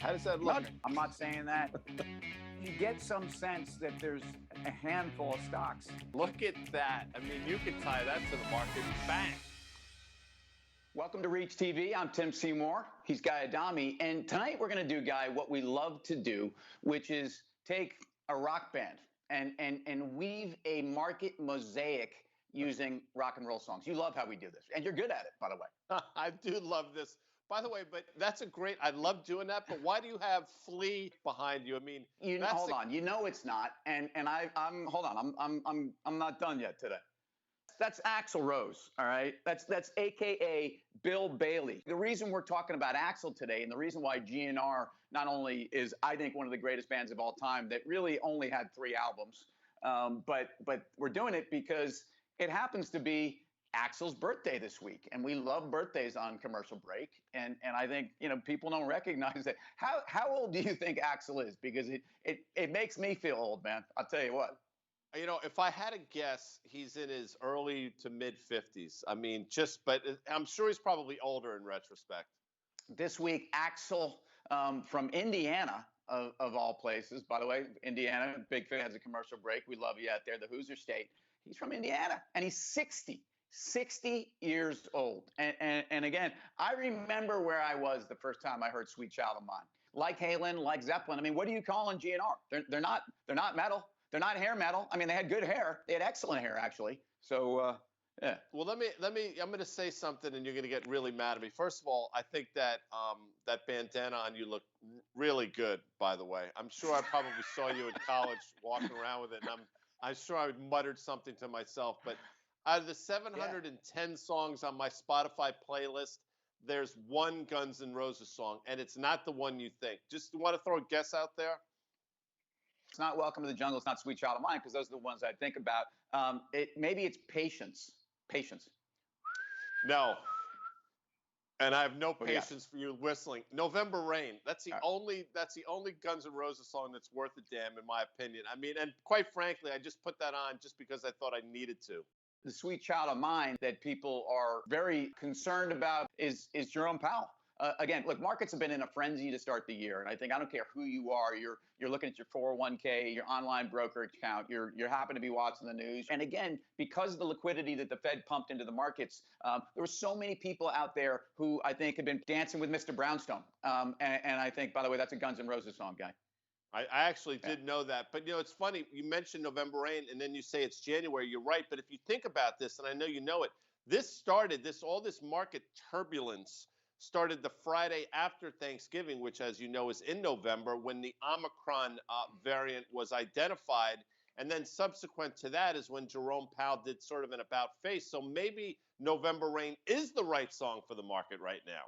How does that look? None. I'm not saying that. You get some sense that there's a handful of stocks. Look at that. I mean, you could tie that to the market. Bang. Welcome to Reach TV. I'm Tim Seymour. He's Guy Adami. And tonight we're going to do, Guy, what we love to do, which is take a rock band and weave a market mosaic using rock and roll songs. You love how we do this. And you're good at it, by the way. I do love this. By the way, but that's a great, I love doing that, but why do you have Flea behind you? I mean, hold on. You know it's not. And I'm hold on. I'm not done yet today. That's Axl Rose, all right? That's AKA Bill Bailey. The reason we're talking about Axl today, and the reason why GNR not only is, I think, one of the greatest bands of all time that really only had 3 albums, but we're doing it because it happens to be Axl's birthday this week, and we love birthdays on Commercial Break, and I think people don't recognize that. How old do you think Axl is? Because it makes me feel old, man. I'll tell you what. If I had to guess, he's in his early to mid 50s. I mean, but I'm sure he's probably older in retrospect. This week, Axl from Indiana, of all places. By the way, Indiana, big fans of Commercial Break. We love you out there, the Hoosier State. He's from Indiana, and he's 60 years old. And again, I remember where I was the first time I heard Sweet Child of Mine. Like Halen, like Zeppelin. I mean, what do you call in GNR? They're not metal. They're not hair metal. I mean, they had good hair. They had excellent hair, actually. So, yeah. Well, I'm going to say something, and you're going to get really mad at me. First of all, I think that that bandana on you looked really good, by the way. I'm sure I probably saw you in college walking around with it, and I'm sure I muttered something to myself. But out of the 710 songs on my Spotify playlist, there's one Guns N' Roses song, and it's not the one you think. Just want to throw a guess out there? It's not Welcome to the Jungle. It's not Sweet Child of Mine, because those are the ones I think about. Maybe it's Patience. Patience. No. And I have no patience for you whistling. November Rain. That's the only Guns N' Roses song that's worth a damn, in my opinion. I mean, and quite frankly, I just put that on just because I thought I needed to. The Sweet Child of Mine that people are very concerned about is Jerome Powell. Again, look, markets have been in a frenzy to start the year, and I think I don't care who you are. You're looking at your 401k, your online broker account. You're happen to be watching the news, and again, because of the liquidity that the Fed pumped into the markets, there were so many people out there who I think have been dancing with Mr. Brownstone. And I think, by the way, that's a Guns N' Roses song, Guy. I actually did know that, but it's funny. You mentioned November Rain, and then you say it's January. You're right, but if you think about this, and I know you know it, all this market turbulence started the Friday after Thanksgiving, which, as you know, is in November, when the Omicron variant was identified. And then subsequent to that is when Jerome Powell did sort of an about face. So maybe November Rain is the right song for the market right now.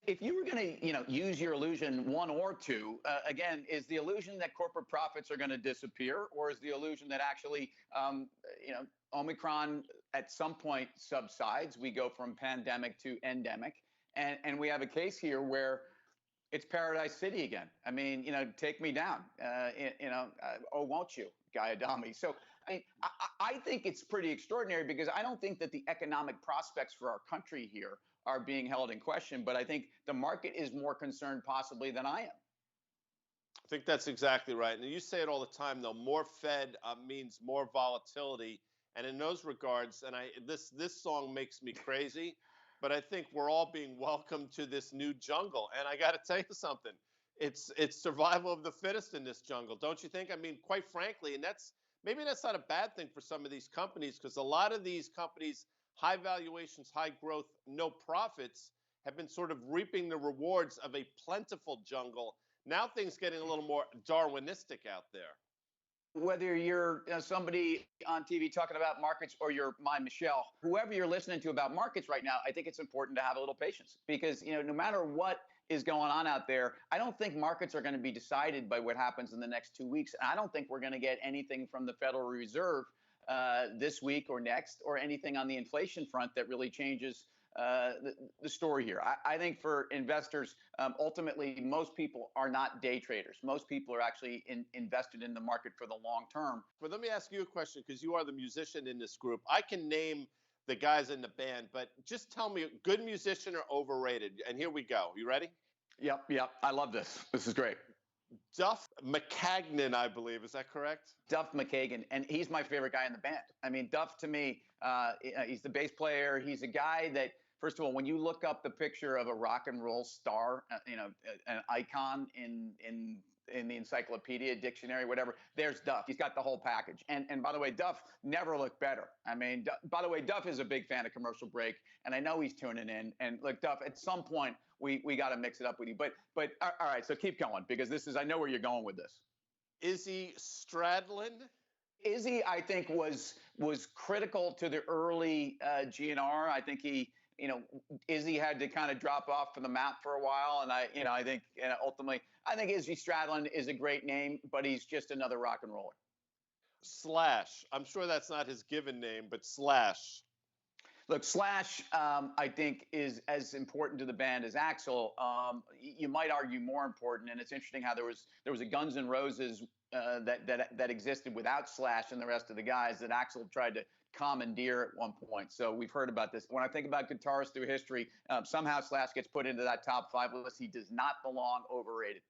If you were going to, use your illusion, one or two, again, is the illusion that corporate profits are going to disappear, or is the illusion that actually, Omicron at some point subsides? We go from pandemic to endemic. And we have a case here where it's Paradise City again. I mean, take me down, oh, won't you, Guy Adami? So I think it's pretty extraordinary, because I don't think that the economic prospects for our country here are being held in question, but I think the market is more concerned possibly than I am. I think that's exactly right. And you say it all the time, though, more Fed means more volatility. And in those regards, and this song makes me crazy, but I think we're all being welcomed to this new jungle. And I got to tell you something. It's survival of the fittest in this jungle, don't you think? I mean, quite frankly, and maybe that's not a bad thing for some of these companies, because a lot of these companies, high valuations, high growth, no profits, have been sort of reaping the rewards of a plentiful jungle. Now things getting a little more Darwinistic out there. Whether you're somebody on TV talking about markets, or you're my Michelle, whoever you're listening to about markets right now, I think it's important to have a little patience, because no matter what is going on out there, I don't think markets are going to be decided by what happens in the next 2 weeks. And I don't think we're going to get anything from the Federal Reserve this week or next, or anything on the inflation front that really changes the story here. I think for investors, ultimately, most people are not day traders. Most people are actually invested in the market for the long term. But let me ask you a question, because you are the musician in this group. I can name the guys in the band, but just tell me, good musician or overrated? And here we go. You ready? Yep. I love this. This is great. Duff McKagan, I believe. Is that correct? Duff McKagan, and he's my favorite guy in the band. I mean, Duff to me, he's the bass player. He's a guy that, first of all, when you look up the picture of a rock and roll star, an icon in the encyclopedia, dictionary, whatever, there's Duff. He's got the whole package. And by the way, Duff never looked better. I mean, by the way, Duff is a big fan of Commercial Break, and I know he's tuning in. And look, Duff, at some point we got to mix it up with you. But all right, so keep going, because I know where you're going with this. Izzy Stradlin. Izzy, I think, was critical to the early GNR. I think Izzy had to kind of drop off from the map for a while, and I think ultimately, I think Izzy Stradlin is a great name, but he's just another rock and roller. Slash. I'm sure that's not his given name, but Slash. Look, Slash, I think, is as important to the band as Axl. You might argue more important, and it's interesting how there was a Guns N' Roses that existed without Slash and the rest of the guys that Axl tried to commandeer at one point. So we've heard about this. When I think about guitarists through history, somehow Slash gets put into that top 5 list. He does not belong. Overrated.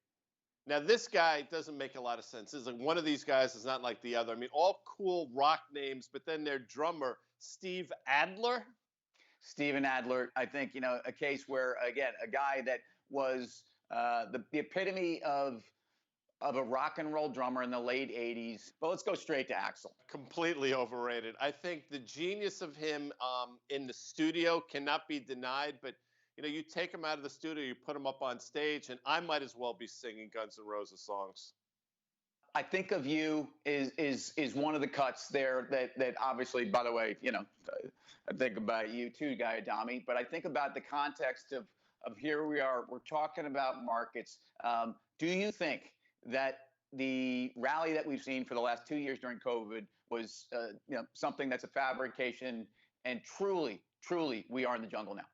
Now, this guy doesn't make a lot of sense. It's like one of these guys is not like the other. I mean, all cool rock names, but then their drummer, Steve Adler. Steven Adler, I think, a case where, again, a guy that was the epitome of a rock and roll drummer in the late 80s. But let's go straight to Axl. Completely overrated. I think the genius of him in the studio cannot be denied, but you take him out of the studio, you put him up on stage, and I might as well be singing Guns N' Roses songs. I Think of You is one of the cuts there that obviously, by the way, I think about you too, Guy Adami, but I think about the context of here we are, we're talking about markets. Do you think that the rally that we've seen for the last 2 years during COVID was something that's a fabrication, and truly we are in the jungle now?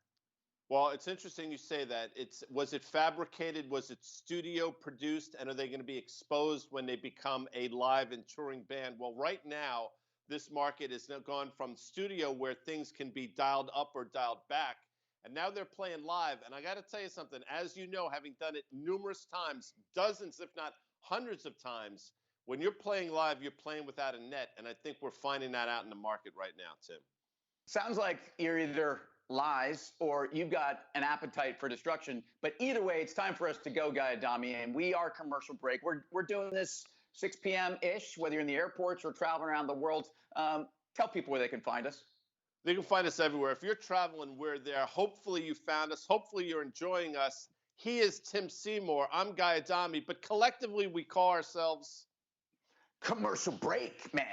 Well, it's interesting you say that. Was it fabricated? Was it studio produced? And are they going to be exposed when they become a live and touring band? Well, right now, this market has now gone from studio where things can be dialed up or dialed back. And now they're playing live. And I got to tell you something, as you know, having done it numerous times, dozens, if not hundreds of times, when you're playing live, you're playing without a net. And I think we're finding that out in the market right now, Tim. Sounds like you're either lies or you've got an appetite for destruction. But either way, it's time for us to go, Guy Adami, and we are Commercial Break. We're doing this 6 p.m.-ish, whether you're in the airports or traveling around the world. Tell people where they can find us. They can find us everywhere. If you're traveling, we're there. Hopefully you found us. Hopefully you're enjoying us. He is Tim Seymour. I'm Guy Adami. But collectively, we call ourselves Commercial Break, man.